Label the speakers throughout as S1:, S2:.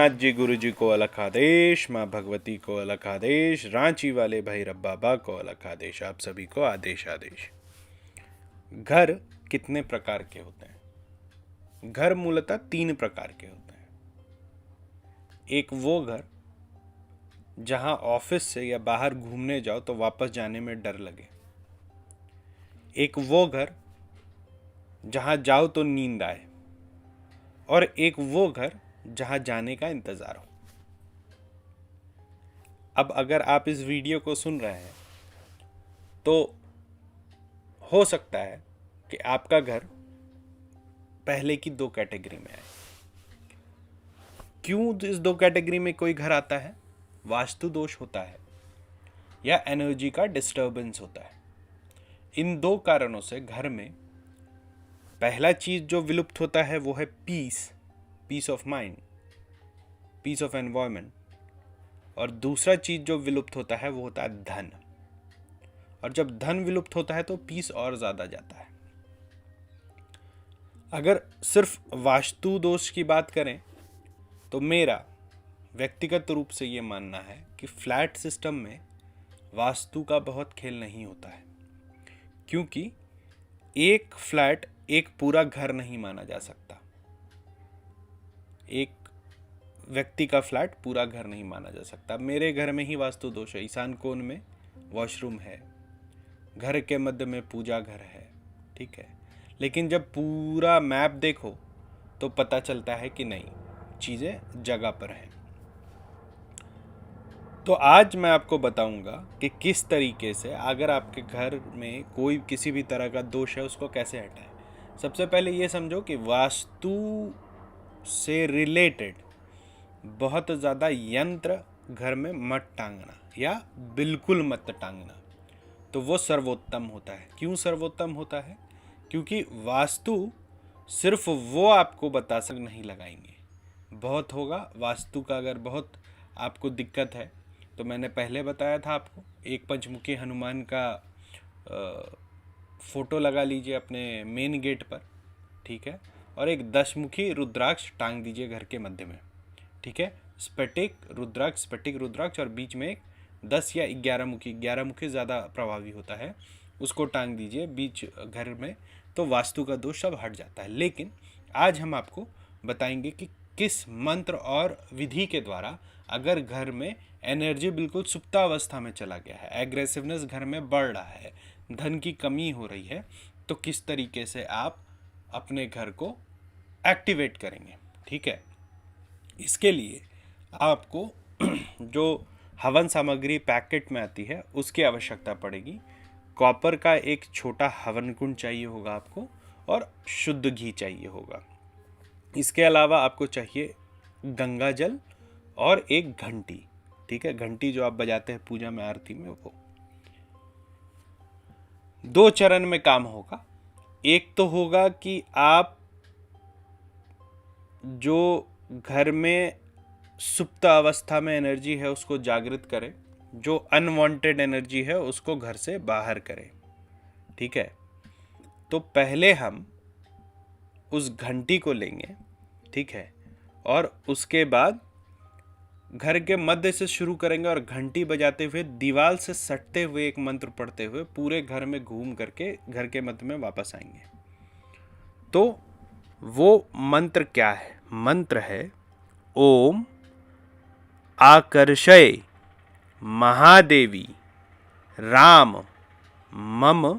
S1: नाथ जी गुरु जी को अलग आदेश, माँ भगवती को अलग आदेश, रांची वाले भैरव बाबा को अलग आदेश, आप सभी को आदेश आदेश। घर कितने प्रकार के होते हैं? घर मूलतः 3 प्रकार के होते हैं। एक वो घर जहां ऑफिस से या बाहर घूमने जाओ तो वापस जाने में डर लगे। एक वो घर जहां जाओ तो नींद आए। और एक वो घर जहां जाने का इंतजार हो। अब अगर आप इस वीडियो को सुन रहे हैं तो हो सकता है कि आपका घर पहले की 2 कैटेगरी में आए। क्यों इस 2 कैटेगरी में कोई घर आता है? वास्तु दोष होता है या एनर्जी का डिस्टर्बेंस होता है। इन 2 कारणों से घर में पहला चीज जो विलुप्त होता है वो है peace of mind, peace of environment. और दूसरा चीज जो विलुप्त होता है वो होता है धन। और जब धन विलुप्त होता है तो पीस और ज्यादा जाता है। अगर सिर्फ वास्तु दोष की बात करें तो मेरा व्यक्तिगत रूप से ये मानना है कि फ्लैट सिस्टम में वास्तु का बहुत खेल नहीं होता है, क्योंकि एक फ्लैट एक पूरा घर नहीं माना जा सकता। एक व्यक्ति का फ्लैट पूरा घर नहीं माना जा सकता। मेरे घर में ही वास्तु दोष है। ईशान कोण में वॉशरूम है, घर के मध्य में पूजा घर है, ठीक है। लेकिन जब पूरा मैप देखो तो पता चलता है कि नहीं, चीज़ें जगह पर हैं। तो आज मैं आपको बताऊंगा कि किस तरीके से अगर आपके घर में कोई किसी भी तरह का दोष है उसको कैसे हटाएं। सबसे पहले ये समझो कि वास्तु से रिलेटेड बहुत ज़्यादा यंत्र घर में मत टांगना या बिल्कुल मत टांगना, तो वो सर्वोत्तम होता है। क्यों सर्वोत्तम होता है? क्योंकि वास्तु सिर्फ वो आपको बता सक नहीं लगाएंगे। बहुत होगा वास्तु का, अगर बहुत आपको दिक्कत है तो मैंने पहले बताया था आपको, एक पंचमुखी हनुमान का फोटो लगा लीजिए अपने मेन गेट पर, ठीक है। और एक 10 मुखी रुद्राक्ष टांग दीजिए घर के मध्य में, ठीक है। स्फटिक रुद्राक्ष और बीच में एक 10 या 11 मुखी ज़्यादा प्रभावी होता है, उसको टांग दीजिए बीच घर में, तो वास्तु का दोष सब हट जाता है। लेकिन आज हम आपको बताएंगे कि किस मंत्र और विधि के द्वारा अगर घर में एनर्जी बिल्कुल सुप्तावस्था में चला गया है, एग्रेसिवनेस घर में बढ़ रहा है, धन की कमी हो रही है, तो किस तरीके से आप अपने घर को एक्टिवेट करेंगे, ठीक है। इसके लिए आपको जो हवन सामग्री पैकेट में आती है उसकी आवश्यकता पड़ेगी। कॉपर का एक छोटा हवन कुंड चाहिए होगा आपको, और शुद्ध घी चाहिए होगा। इसके अलावा आपको चाहिए गंगा जल और एक घंटी, ठीक है। घंटी जो आप बजाते हैं पूजा में, आरती में, वो 2 चरण में काम होगा। एक तो होगा कि आप जो घर में सुप्त अवस्था में एनर्जी है उसको जागृत करें, जो अनवांटेड एनर्जी है उसको घर से बाहर करें, ठीक है। तो पहले हम उस घंटी को लेंगे, ठीक है, और उसके बाद घर के मध्य से शुरू करेंगे और घंटी बजाते हुए दीवार से सटते हुए एक मंत्र पढ़ते हुए पूरे घर में घूम करके घर के मध्य में वापस आएंगे। तो वो मंत्र क्या है? मंत्र है ओम आकर्षय महादेवी राम मम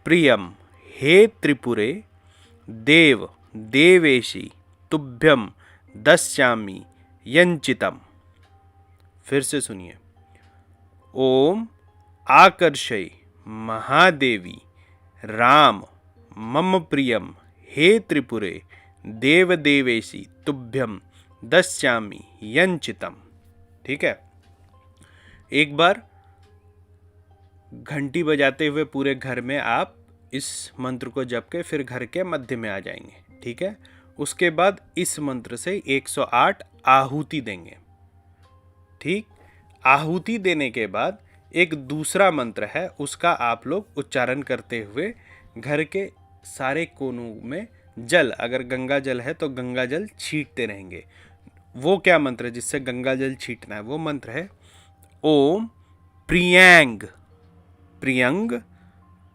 S1: प्रियम हे त्रिपुरे देव देवेशी तुभ्यम दस्यामि यंचितम। फिर से सुनिए, ओम आकर्षय महादेवी राम मम प्रियम हे त्रिपुरे देव देवेशी तुभ्यम दस्यामि यंचितम, ठीक है। एक बार घंटी बजाते हुए पूरे घर में आप इस मंत्र को जप के फिर घर के मध्य में आ जाएंगे, ठीक है। उसके बाद इस मंत्र से 108 आहुति देंगे, ठीक। आहुति देने के बाद एक दूसरा मंत्र है, उसका आप लोग उच्चारण करते हुए घर के सारे कोनों में जल, अगर गंगा जल है तो गंगा जल छींटते रहेंगे। वो क्या मंत्र है जिससे गंगा जल छीटना है? वो मंत्र है ओम प्रियांग प्रियंग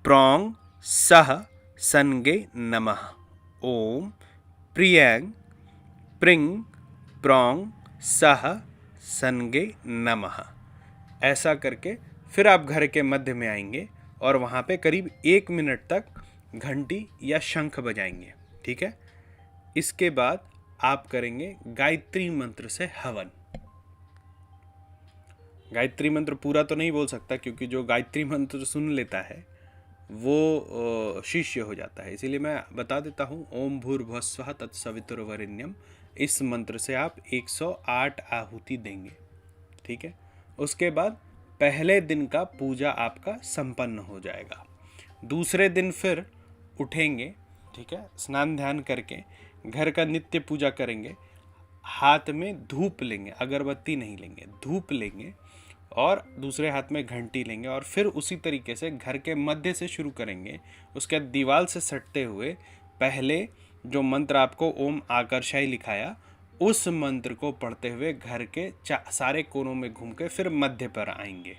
S1: प्रौंग सह सनगे नमः। ओम प्रियांग प्रिंग प्रौंग सह सनगे नमः। ऐसा करके फिर आप घर के मध्य में आएंगे और वहाँ पे करीब 1 मिनट तक घंटी या शंख बजाएंगे। ठीक है। इसके बाद आप करेंगे गायत्री मंत्र से हवन। गायत्री मंत्र पूरा तो नहीं बोल सकता क्योंकि जो गायत्री मंत्र सुन लेता है वो शिष्य हो जाता है, इसीलिए मैं बता देता हूँ। ओम भूर्भुवस्सुवः तत्सवितुर्वरेण्यम, इस मंत्र से आप 108 आहुति देंगे। ठीक है। उसके बाद पहले दिन का पूजा आपका संपन्न हो जाएगा। दूसरे दिन फिर उठेंगे, ठीक है, स्नान ध्यान करके घर का नित्य पूजा करेंगे। हाथ में धूप लेंगे, अगरबत्ती नहीं लेंगे, धूप लेंगे और दूसरे हाथ में घंटी लेंगे और फिर उसी तरीके से घर के मध्य से शुरू करेंगे। उसके बाद दीवार से सटते हुए पहले जो मंत्र आपको ओम आकर्षाय लिखाया उस मंत्र को पढ़ते हुए घर के सारे कोनों में घूम के फिर मध्य पर आएंगे।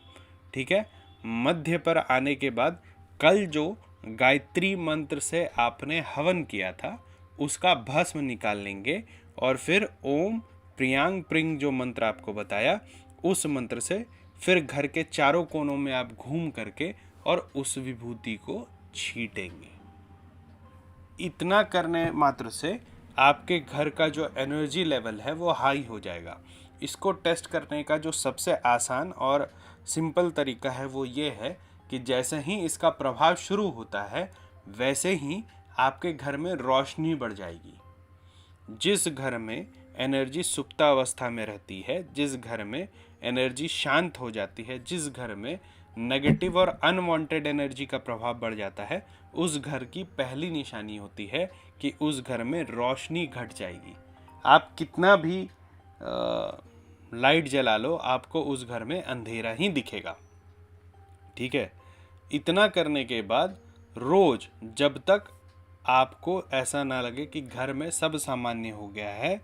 S1: ठीक है। मध्य पर आने के बाद कल जो गायत्री मंत्र से आपने हवन किया था उसका भस्म निकाल लेंगे और फिर ओम प्रियांग प्रिंग जो मंत्र आपको बताया उस मंत्र से फिर घर के चारों कोनों में आप घूम करके और उस विभूति को छीटेंगे। इतना करने मात्र से आपके घर का जो एनर्जी लेवल है वो हाई हो जाएगा। इसको टेस्ट करने का जो सबसे आसान और सिंपल तरीका है वो ये है कि जैसे ही इसका प्रभाव शुरू होता है वैसे ही आपके घर में रोशनी बढ़ जाएगी। जिस घर में एनर्जी सुप्तावस्था में रहती है, जिस घर में एनर्जी शांत हो जाती है, जिस घर में नेगेटिव और अनवांटेड एनर्जी का प्रभाव बढ़ जाता है, उस घर की पहली निशानी होती है कि उस घर में रोशनी घट जाएगी। आप कितना भी लाइट जला लो, आपको उस घर में अंधेरा ही दिखेगा। ठीक है। इतना करने के बाद रोज जब तक आपको ऐसा ना लगे कि घर में सब सामान्य हो गया है,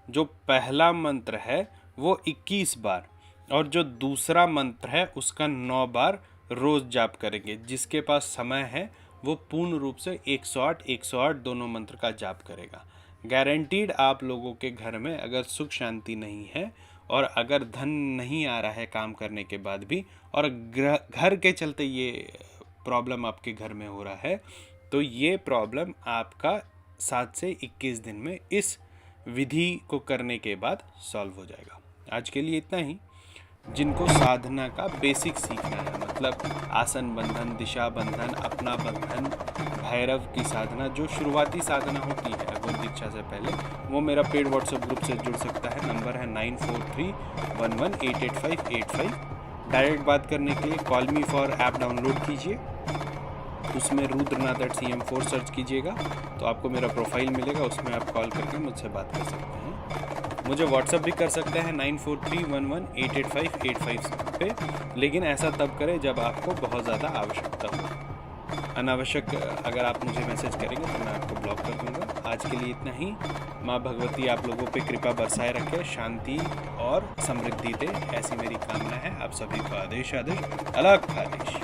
S1: जो पहला मंत्र है वो 21 बार और जो दूसरा मंत्र है उसका 9 बार रोज जाप करेंगे। जिसके पास समय है वो पूर्ण रूप से 108 दोनों मंत्र का जाप करेगा। गारंटीड आप लोगों के घर में अगर सुख शांति नहीं है और अगर धन नहीं आ रहा है काम करने के बाद भी और घर के चलते ये प्रॉब्लम आपके घर में हो रहा है, तो ये प्रॉब्लम आपका 7 से 21 दिन में इस विधि को करने के बाद सॉल्व हो जाएगा। आज के लिए इतना ही। जिनको साधना का बेसिक सीखना है, मतलब आसन बंधन, दिशा बंधन, अपना बंधन, भैरव की साधना, जो शुरुआती साधना होती है अघोर दीक्षा से पहले, वो मेरा पेड व्हाट्सएप ग्रुप से जुड़ सकता है। नंबर है 9431188585। डायरेक्ट बात करने के लिए call me for app download कीजिए, उसमें रुद्रनाथ@cm4 सर्च कीजिएगा तो आपको मेरा प्रोफाइल मिलेगा, उसमें आप कॉल करके मुझसे बात कर सकते हैं। मुझे व्हाट्सअप भी कर सकते हैं 9431188585 पे, लेकिन ऐसा तब करें जब आपको बहुत ज़्यादा आवश्यकता हो। अनावश्यक अगर आप मुझे मैसेज करेंगे तो मैं आपको ब्लॉक कर दूंगा। आज के लिए इतना ही। माँ भगवती आप लोगों पे कृपा बरसाए रखे, शांति और समृद्धि दे, ऐसी मेरी कामना है। आप सभी को आदेश। अलग आदेश।